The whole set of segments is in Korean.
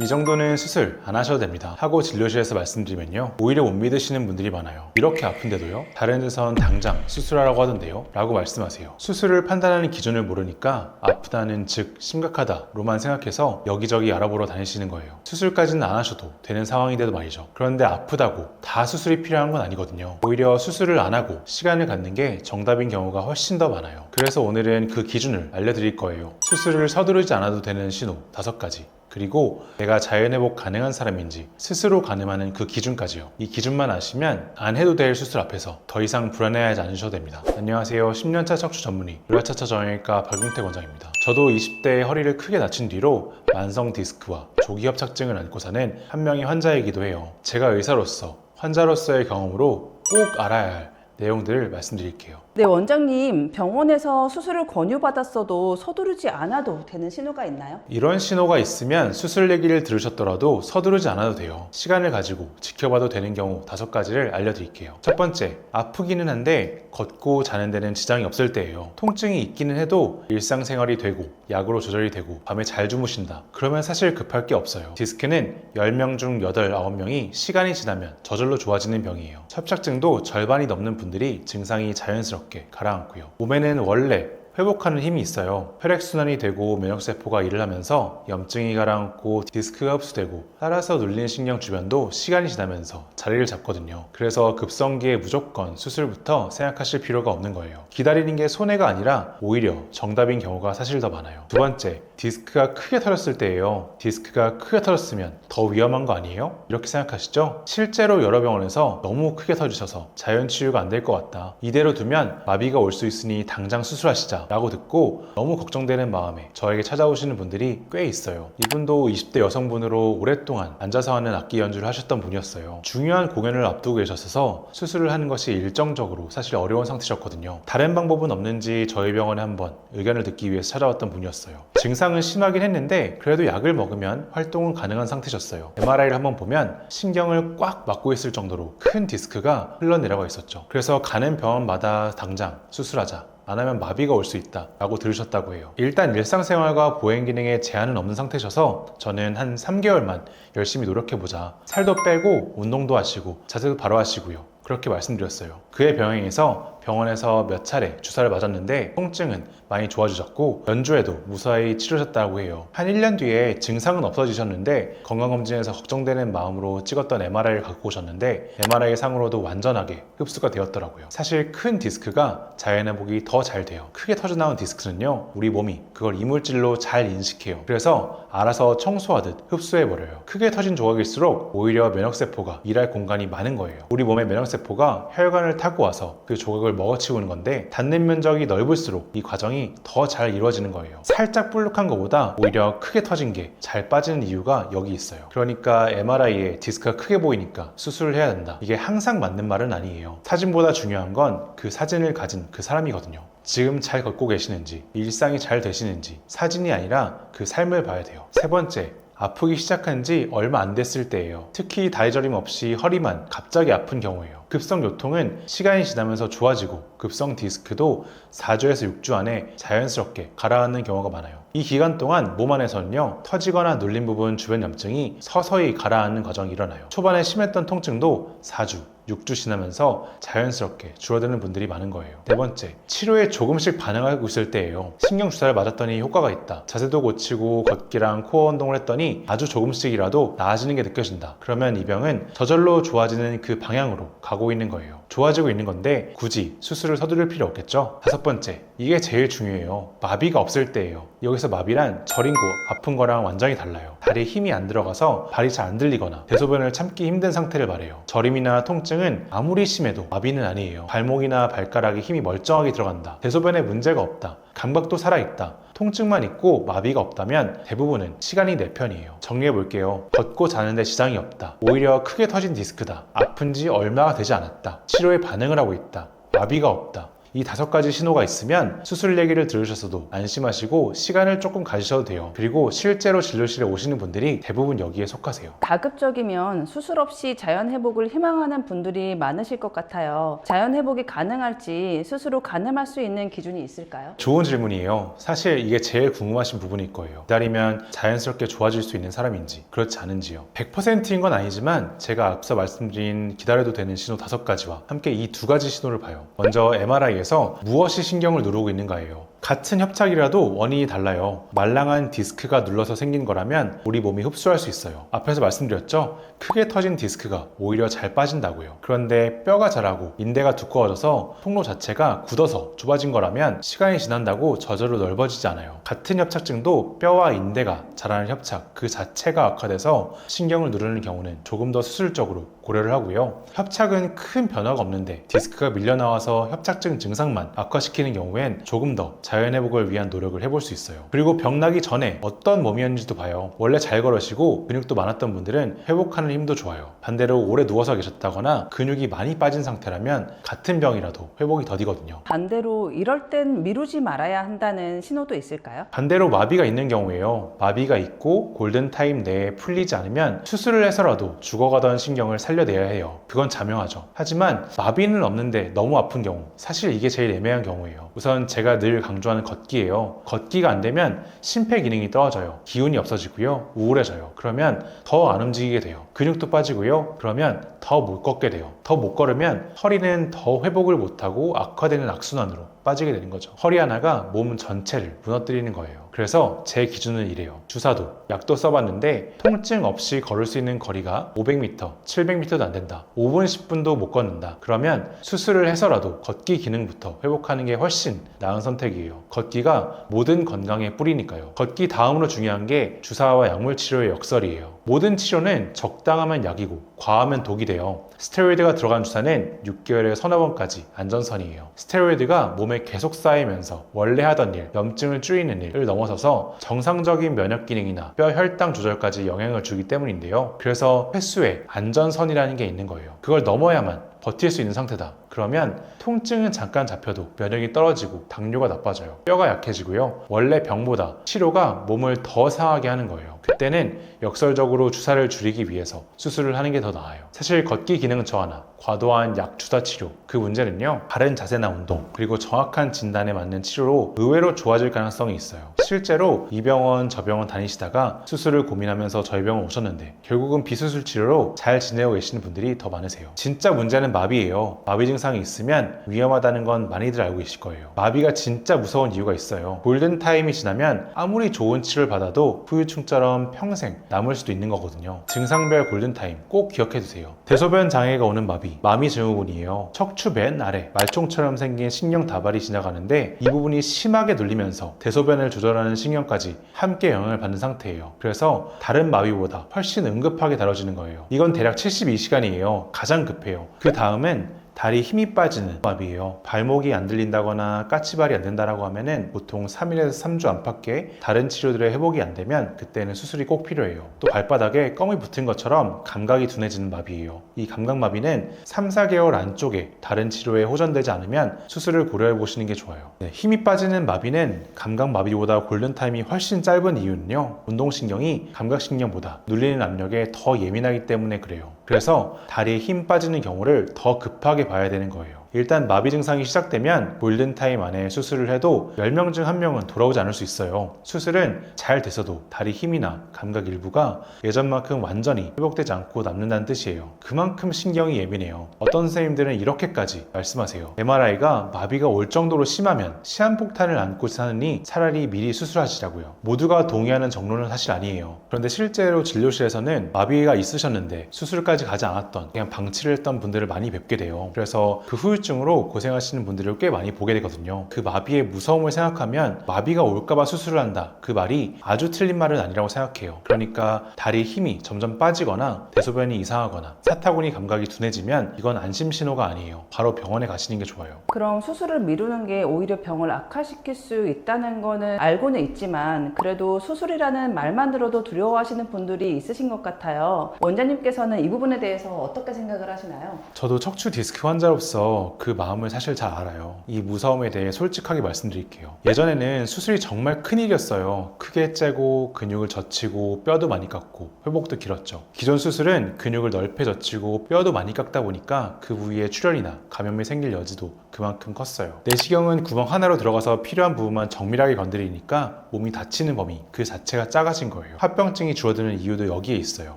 이 정도는 수술 안 하셔도 됩니다 하고 진료실에서 말씀드리면요, 오히려 못 믿으시는 분들이 많아요. 이렇게 아픈데도요? 다른 데선 당장 수술하라고 하던데요? 라고 말씀하세요. 수술을 판단하는 기준을 모르니까 아프다는 즉 심각하다로만 생각해서 여기저기 알아보러 다니시는 거예요. 수술까지는 안 하셔도 되는 상황인데도 말이죠. 그런데 아프다고 다 수술이 필요한 건 아니거든요. 오히려 수술을 안 하고 시간을 갖는 게 정답인 경우가 훨씬 더 많아요. 그래서 오늘은 그 기준을 알려드릴 거예요. 수술을 서두르지 않아도 되는 신호 5가지, 그리고 내가 자연회복 가능한 사람인지 스스로 가늠하는 그 기준까지요. 이 기준만 아시면 안 해도 될 수술 앞에서 더 이상 불안해하지 않으셔도 됩니다. 안녕하세요. 10년차 척추 전문의 의학차차 정형외과 박용태 원장입니다. 저도 20대에 허리를 크게 다친 뒤로 만성 디스크와 조기 협착증을 앓고 사는 한 명의 환자이기도 해요. 제가 의사로서 환자로서의 경험으로 꼭 알아야 할 내용들을 말씀드릴게요. 네, 원장님, 병원에서 수술을 권유받았어도 서두르지 않아도 되는 신호가 있나요? 이런 신호가 있으면 수술 얘기를 들으셨더라도 서두르지 않아도 돼요. 시간을 가지고 지켜봐도 되는 경우 5가지를 알려드릴게요. 첫 번째, 아프기는 한데 걷고 자는 데는 지장이 없을 때예요. 통증이 있기는 해도 일상생활이 되고 약으로 조절이 되고 밤에 잘 주무신다. 그러면 사실 급할 게 없어요. 디스크는 10명 중 8, 9명이 시간이 지나면 저절로 좋아지는 병이에요. 협착증도 절반이 넘는 분들이 증상이 자연스럽게 가라앉고요. 몸에는 원래 회복하는 힘이 있어요. 혈액순환이 되고 면역세포가 일을 하면서 염증이 가라앉고 디스크가 흡수되고 따라서 눌린 신경 주변도 시간이 지나면서 자리를 잡거든요. 그래서 급성기에 무조건 수술부터 생각하실 필요가 없는 거예요. 기다리는 게 손해가 아니라 오히려 정답인 경우가 사실 더 많아요. 두 번째, 디스크가 크게 터졌을 때예요. 디스크가 크게 터졌으면 더 위험한 거 아니에요? 이렇게 생각하시죠? 실제로 여러 병원에서 너무 크게 터지셔서 자연 치유가 안 될 것 같다, 이대로 두면 마비가 올 수 있으니 당장 수술하시자 라고 듣고 너무 걱정되는 마음에 저에게 찾아오시는 분들이 꽤 있어요. 이분도 20대 여성분으로 오랫동안 앉아서 하는 악기 연주를 하셨던 분이었어요. 중요한 공연을 앞두고 계셨어서 수술을 하는 것이 일정적으로 사실 어려운 상태셨거든요. 다른 방법은 없는지 저희 병원에 한번 의견을 듣기 위해서 찾아왔던 분이었어요. 증상은 심하긴 했는데 그래도 약을 먹으면 활동은 가능한 상태셨어요. MRI를 한번 보면 신경을 꽉 막고 있을 정도로 큰 디스크가 흘러내려가 있었죠. 그래서 가는 병원마다 당장 수술하자, 안 하면 마비가 올 수 있다 라고 들으셨다고 해요. 일단 일상생활과 보행 기능에 제한은 없는 상태셔서 저는 한 3개월만 열심히 노력해보자, 살도 빼고 운동도 하시고 자세도 바로 하시고요, 그렇게 말씀드렸어요. 그의 병행에서 병원에서 몇 차례 주사를 맞았는데 통증은 많이 좋아지셨고 연주에도 무사히 치료하셨다고 해요. 한 1년 뒤에 증상은 없어지셨는데 건강검진에서 걱정되는 마음으로 찍었던 MRI를 갖고 오셨는데 MRI 상으로도 완전하게 흡수가 되었더라고요. 사실 큰 디스크가 자연회복이 더 잘 돼요. 크게 터져나온 디스크는요, 우리 몸이 그걸 이물질로 잘 인식해요. 그래서 알아서 청소하듯 흡수해버려요. 크게 터진 조각일수록 오히려 면역세포가 일할 공간이 많은 거예요. 우리 몸의 면역세포가 혈관을 타고 와서 그 조각을 먹어치우는 건데 닿는 면적이 넓을수록 이 과정이 더 잘 이루어지는 거예요. 살짝 불룩한 것보다 오히려 크게 터진 게 잘 빠지는 이유가 여기 있어요. 그러니까 MRI에 디스크가 크게 보이니까 수술을 해야 된다, 이게 항상 맞는 말은 아니에요. 사진보다 중요한 건 그 사진을 가진 그 사람이거든요. 지금 잘 걷고 계시는지, 일상이 잘 되시는지, 사진이 아니라 그 삶을 봐야 돼요. 세 번째, 아프기 시작한 지 얼마 안 됐을 때예요. 특히 다이저림 없이 허리만 갑자기 아픈 경우예요. 급성 요통은 시간이 지나면서 좋아지고 급성 디스크도 4주에서 6주 안에 자연스럽게 가라앉는 경우가 많아요. 이 기간 동안 몸 안에서는요, 터지거나 눌린 부분 주변 염증이 서서히 가라앉는 과정이 일어나요. 초반에 심했던 통증도 4주, 6주 지나면서 자연스럽게 줄어드는 분들이 많은 거예요. 네 번째, 치료에 조금씩 반응하고 있을 때예요. 신경 주사를 맞았더니 효과가 있다, 자세도 고치고 걷기랑 코어 운동을 했더니 아주 조금씩이라도 나아지는 게 느껴진다, 그러면 이 병은 저절로 좋아지는 그 방향으로 가고 있는 거예요. 좋아지고 있는 건데 굳이 수술을 서두를 필요 없겠죠? 다섯 번째, 이게 제일 중요해요. 마비가 없을 때예요. 여기서 마비란 저린 거, 아픈 거랑 완전히 달라요. 다리에 힘이 안 들어가서 발이 잘 안 들리거나 대소변을 참기 힘든 상태를 말해요. 저림이나 통증은 아무리 심해도 마비는 아니에요. 발목이나 발가락에 힘이 멀쩡하게 들어간다, 대소변에 문제가 없다, 감각도 살아있다, 통증만 있고 마비가 없다면 대부분은 시간이 내 편이에요. 정리해볼게요. 걷고 자는데 지장이 없다, 오히려 크게 터진 디스크다, 아픈지 얼마가 되지 않았다, 치료에 반응을 하고 있다, 마비가 없다, 이 5가지 신호가 있으면 수술 얘기를 들으셨어도 안심하시고 시간을 조금 가지셔도 돼요. 그리고 실제로 진료실에 오시는 분들이 대부분 여기에 속하세요. 가급적이면 수술 없이 자연 회복을 희망하는 분들이 많으실 것 같아요. 자연 회복이 가능할지 스스로 가늠할 수 있는 기준이 있을까요? 좋은 질문이에요. 사실 이게 제일 궁금하신 부분일 거예요. 기다리면 자연스럽게 좋아질 수 있는 사람인지 그렇지 않은지요. 100%인 건 아니지만 제가 앞서 말씀드린 기다려도 되는 신호 5가지와 함께 이 2가지 신호를 봐요. 먼저 MRI에서 무엇이 신경을 누르고 있는가예요. 같은 협착이라도 원인이 달라요. 말랑한 디스크가 눌러서 생긴 거라면 우리 몸이 흡수할 수 있어요. 앞에서 말씀드렸죠? 크게 터진 디스크가 오히려 잘 빠진다고요. 그런데 뼈가 자라고 인대가 두꺼워져서 통로 자체가 굳어서 좁아진 거라면 시간이 지난다고 저절로 넓어지지 않아요. 같은 협착증도 뼈와 인대가 자라는 협착 그 자체가 악화돼서 신경을 누르는 경우는 조금 더 수술적으로 고려를 하고요. 협착은 큰 변화가 없는데 디스크가 밀려나와서 협착증 증상만 악화시키는 경우엔 조금 더 자연회복을 위한 노력을 해볼 수 있어요. 그리고 병 나기 전에 어떤 몸이었는지도 봐요. 원래 잘 걸으시고 근육도 많았던 분들은 회복하는 힘도 좋아요. 반대로 오래 누워서 계셨다거나 근육이 많이 빠진 상태라면 같은 병이라도 회복이 더디거든요. 반대로 이럴 땐 미루지 말아야 한다는 신호도 있을까요? 반대로 마비가 있는 경우에요. 마비가 있고 골든타임 내에 풀리지 않으면 수술을 해서라도 죽어가던 신경을 살려내야 해요. 그건 자명하죠. 하지만 마비는 없는데 너무 아픈 경우, 사실 이게 제일 애매한 경우예요. 우선 제가 늘 강조하는 걷기예요. 걷기가 안 되면 심폐기능이 떨어져요. 기운이 없어지고요. 우울해져요. 그러면 더 안 움직이게 돼요. 근육도 빠지고요. 그러면 더 못 걷게 돼요. 더 못 걸으면 허리는 더 회복을 못하고 악화되는 악순환으로 빠지게 되는 거죠. 허리 하나가 몸 전체를 무너뜨리는 거예요. 그래서 제 기준은 이래요. 주사도 약도 써봤는데 통증 없이 걸을 수 있는 거리가 500m, 700m도 안 된다. 5분, 10분도 못 걷는다. 그러면 수술을 해서라도 걷기 기능부터 회복하는 게 훨씬 나은 선택이에요. 걷기가 모든 건강의 뿌리니까요. 걷기 다음으로 중요한 게 주사와 약물 치료의 역설이에요. 모든 치료는 적당하면 약이고 과하면 독이 돼요. 스테로이드가 들어간 주사는 6개월에 서너 번까지 안전선이에요. 스테로이드가 몸에 계속 쌓이면서 원래 하던 일, 염증을 줄이는 일을 넘어서서 정상적인 면역 기능이나 뼈 혈당 조절까지 영향을 주기 때문인데요. 그래서 횟수에 안전선이라는 게 있는 거예요. 그걸 넘어야만 버틸 수 있는 상태다. 그러면 통증은 잠깐 잡혀도 면역이 떨어지고 당뇨가 나빠져요. 뼈가 약해지고요. 원래 병보다 치료가 몸을 더 상하게 하는 거예요. 그때는 역설적으로 주사를 줄이기 위해서 수술을 하는 게 더 나아요. 사실 걷기 기능 저하나 과도한 약 주사 치료 그 문제는요. 바른 자세나 운동 그리고 정확한 진단에 맞는 치료로 의외로 좋아질 가능성이 있어요. 실제로 이 병원 저 병원 다니시다가 수술을 고민하면서 저희 병원 오셨는데 결국은 비수술 치료로 잘 지내고 계시는 분들이 더 많으세요. 진짜 문제는 마비예요. 마비 증상이 있으면 위험하다는 건 많이들 알고 계실 거예요. 마비가 진짜 무서운 이유가 있어요. 골든타임이 지나면 아무리 좋은 치료를 받아도 후유증처럼 평생 남을 수도 있는 거거든요. 증상별 골든타임 꼭 기억해 두세요. 대소변 장애가 오는 마비, 마미 증후군이에요. 척추 맨 아래 말총처럼 생긴 신경 다발이 지나가는데 이 부분이 심하게 눌리면서 대소변을 조절하는 신경까지 함께 영향을 받는 상태예요. 그래서 다른 마비보다 훨씬 응급하게 다뤄지는 거예요. 이건 대략 72시간이에요. 가장 급해요. 그 다음은 다리 힘이 빠지는 마비예요. 발목이 안 들린다거나 까치발이 안 된다라고 하면은 보통 3일에서 3주 안팎에 다른 치료들의 회복이 안 되면 그때는 수술이 꼭 필요해요. 또 발바닥에 껌이 붙은 것처럼 감각이 둔해지는 마비예요. 이 감각마비는 3, 4개월 안쪽에 다른 치료에 호전되지 않으면 수술을 고려해 보시는 게 좋아요. 힘이 빠지는 마비는 감각마비보다 골든타임이 훨씬 짧은 이유는요. 운동신경이 감각신경보다 눌리는 압력에 더 예민하기 때문에 그래요. 그래서 다리에 힘 빠지는 경우를 더 급하게 봐야 되는 거예요. 일단 마비 증상이 시작되면 골든타임 안에 수술을 해도 10명 중 1명은 돌아오지 않을 수 있어요. 수술은 잘 돼서도 다리 힘이나 감각 일부가 예전만큼 완전히 회복되지 않고 남는다는 뜻이에요. 그만큼 신경이 예민해요. 어떤 선생님들은 이렇게까지 말씀하세요. MRI가 마비가 올 정도로 심하면 시한폭탄을 안고 사느니 차라리 미리 수술하시라고요. 모두가 동의하는 정론은 사실 아니에요. 그런데 실제로 진료실에서는 마비가 있으셨는데 수술까지 가지 않았던 그냥 방치를 했던 분들을 많이 뵙게 돼요. 그래서 그 후유증으로 고생하시는 분들을 꽤 많이 보게 되거든요. 그 마비의 무서움을 생각하면 마비가 올까봐 수술을 한다. 그 말이 아주 틀린 말은 아니라고 생각해요. 그러니까 다리 힘이 점점 빠지거나 대소변이 이상하거나 사타구니 감각이 둔해지면 이건 안심 신호가 아니에요. 바로 병원에 가시는 게 좋아요. 그럼 수술을 미루는 게 오히려 병을 악화시킬 수 있다는 거는 알고는 있지만 그래도 수술이라는 말만 들어도 두려워하시는 분들이 있으신 것 같아요. 원장님께서는 이 부분에 대해서 어떻게 생각을 하시나요? 저도 척추 디스크 환자로서 있어서 그 마음을 사실 잘 알아요. 이 무서움에 대해 솔직하게 말씀드릴게요. 예전에는 수술이 정말 큰일이었어요. 크게 째고 근육을 젖히고 뼈도 많이 깎고 회복도 길었죠. 기존 수술은 근육을 넓게 젖히고 뼈도 많이 깎다 보니까 그 부위에 출혈이나 감염이 생길 여지도 그만큼 컸어요. 내시경은 구멍 하나로 들어가서 필요한 부분만 정밀하게 건드리니까 몸이 다치는 범위 그 자체가 작아진 거예요. 합병증이 줄어드는 이유도 여기에 있어요.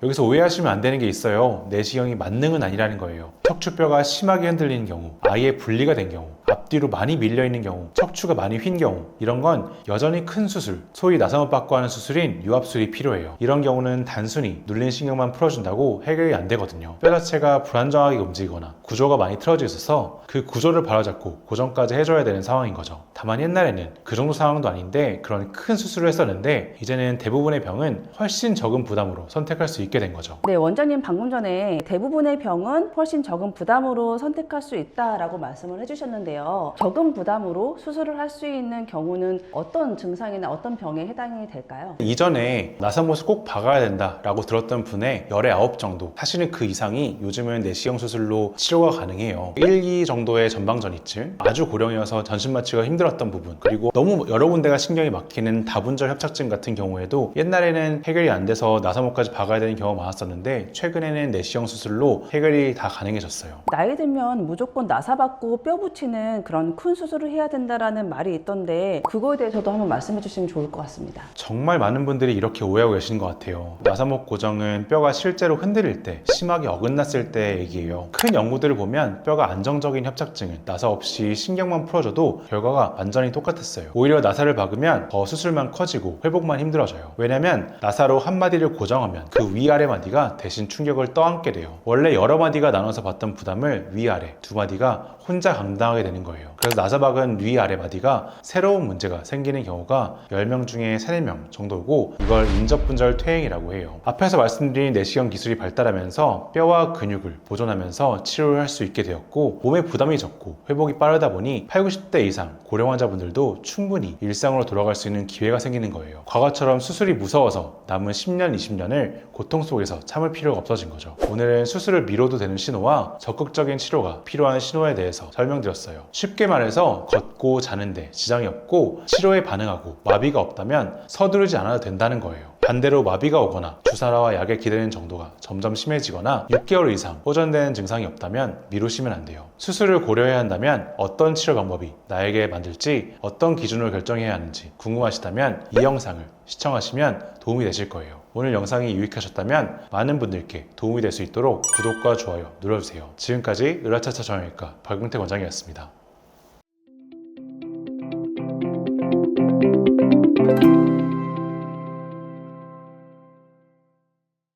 여기서 오해하시면 안 되는 게 있어요. 내시경이 만능은 아니라는 거예요. 척추뼈가 심하게 흔들리는 경우, 아예 분리가 된 경우, 앞뒤로 많이 밀려있는 경우, 척추가 많이 휜 경우, 이런 건 여전히 큰 수술, 소위 나사못 받고 하는 수술인 유압술이 필요해요. 이런 경우는 단순히 눌린 신경만 풀어준다고 해결이 안 되거든요. 뼈 자체가 불안정하게 움직이거나 구조가 많이 틀어져 있어서 그 구조를 바로잡고 고정까지 해줘야 되는 상황인 거죠. 다만 옛날에는 그 정도 상황도 아닌데 그런 큰 수술을 했었는데 이제는 대부분의 병은 훨씬 적은 부담으로 선택할 수 있게 된 거죠. 네, 원장님 방금 전에 대부분의 병은 훨씬 적은 부담으로 선택할 수 있다라고 말씀을 해주셨는데요. 적은 부담으로 수술을 할 수 있는 경우는 어떤 증상이나 어떤 병에 해당이 될까요? 이전에 나사못을 꼭 박아야 된다라고 들었던 분의 열의 9 정도, 사실은 그 이상이 요즘은 내시경 수술로 치료가 가능해요. 1, 2 정도의 전방전이증, 아주 고령이어서 전신 마취가 힘들었던 부분, 그리고 너무 여러 군데가 신경이 막히는 다분절 협착증 같은 경우에도 옛날에는 해결이 안 돼서 나사못까지 박아야 되는 경우가 많았었는데 최근에는 내시경 수술로 해결이 다 가능해졌어요. 나이 들면 무조건 나사 받고 뼈 붙이는 그런 큰 수술을 해야 된다라는 말이 있던데 그거에 대해서도 한번 말씀해 주시면 좋을 것 같습니다. 정말 많은 분들이 이렇게 오해하고 계시는 것 같아요. 나사못 고정은 뼈가 실제로 흔들릴 때, 심하게 어긋났을 때 얘기예요. 큰 연구들을 보면 뼈가 안정적인 협착증은 나사 없이 신경만 풀어줘도 결과가 완전히 똑같았어요. 오히려 나사를 박으면 더 수술만 커지고 회복만 힘들어져요. 왜냐면 나사로 한 마디를 고정하면 그 위아래 마디가 대신 충격을 떠안게 돼요. 원래 여러 마디가 나눠서 받던 부담을 위아래 두 마디가 혼자 감당하게 되는 거예요. 그래서 나사 박은 위아래 마디가 새로운 문제가 생기는 경우가 10명 중에 3, 4명 정도고 이걸 인접분절 퇴행이라고 해요. 앞에서 말씀드린 내시경 기술이 발달하면서 뼈와 근육을 보존하면서 치료를 할 수 있게 되었고 몸에 부담이 적고 회복이 빠르다 보니 80, 90대 이상 고령 환자분들도 충분히 일상으로 돌아갈 수 있는 기회가 생기는 거예요. 과거처럼 수술이 무서워서 남은 10년, 20년을 고통 속에서 참을 필요가 없어진 거죠. 오늘은 수술을 미뤄도 되는 신호와 적극적인 치료가 필요한 신호에 대해서 설명드렸어요. 쉽게 말해서 걷고 자는데 지장이 없고 치료에 반응하고 마비가 없다면 서두르지 않아도 된다는 거예요. 반대로 마비가 오거나 주사와 약에 기대는 정도가 점점 심해지거나 6개월 이상 호전되는 증상이 없다면 미루시면 안 돼요. 수술을 고려해야 한다면 어떤 치료 방법이 나에게 맞을지 어떤 기준으로 결정해야 하는지 궁금하시다면 이 영상을 시청하시면 도움이 되실 거예요. 오늘 영상이 유익하셨다면 많은 분들께 도움이 될 수 있도록 구독과 좋아요 눌러주세요. 지금까지 의라차차 정형외과 박용택 원장이었습니다.